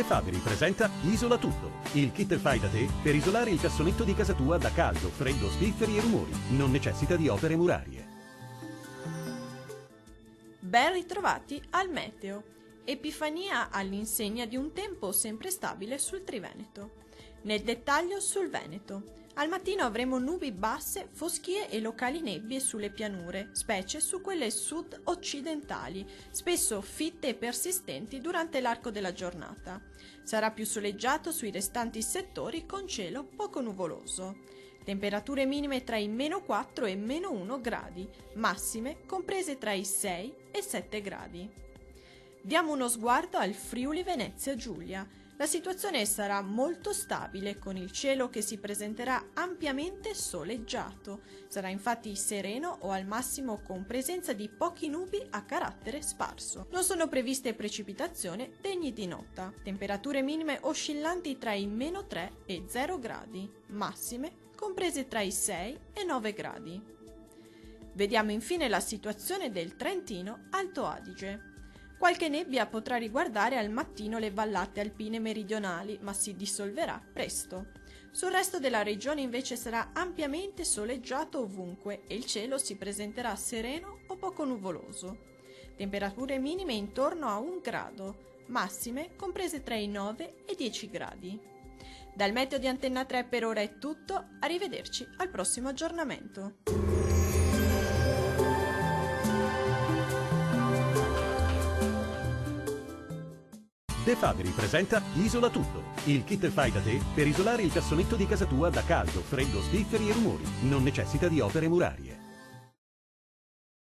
De Fabri presenta Isola Tutto, il kit fai da te per isolare il cassonetto di casa tua da caldo, freddo, spifferi e rumori. Non necessita di opere murarie. Ben ritrovati al meteo. Epifania all'insegna di un tempo sempre stabile sul Triveneto. Nel dettaglio sul Veneto. Al mattino avremo nubi basse, foschie e locali nebbie sulle pianure, specie su quelle sud-occidentali, spesso fitte e persistenti durante l'arco della giornata. Sarà più soleggiato sui restanti settori con cielo poco nuvoloso. Temperature minime tra i -4 e -1 gradi, massime comprese tra i 6 e 7 gradi. Diamo uno sguardo al Friuli Venezia Giulia. La situazione sarà molto stabile, con il cielo che si presenterà ampiamente soleggiato. Sarà infatti sereno o al massimo con presenza di pochi nubi a carattere sparso. Non sono previste precipitazioni degni di nota. Temperature minime oscillanti tra i -3 e 0 gradi, massime comprese tra i 6 e 9 gradi. Vediamo infine la situazione del Trentino Alto Adige. Qualche nebbia potrà riguardare al mattino le vallate alpine meridionali, ma si dissolverà presto. Sul resto della regione invece sarà ampiamente soleggiato ovunque e il cielo si presenterà sereno o poco nuvoloso. Temperature minime intorno a 1 grado, massime comprese tra i 9 e 10 gradi. Dal meteo di Antenna 3 per ora è tutto, arrivederci al prossimo aggiornamento. De Fabri presenta Isola Tutto, il kit fai da te per isolare il cassonetto di casa tua da caldo, freddo, spifferi e rumori. Non necessita di opere murarie.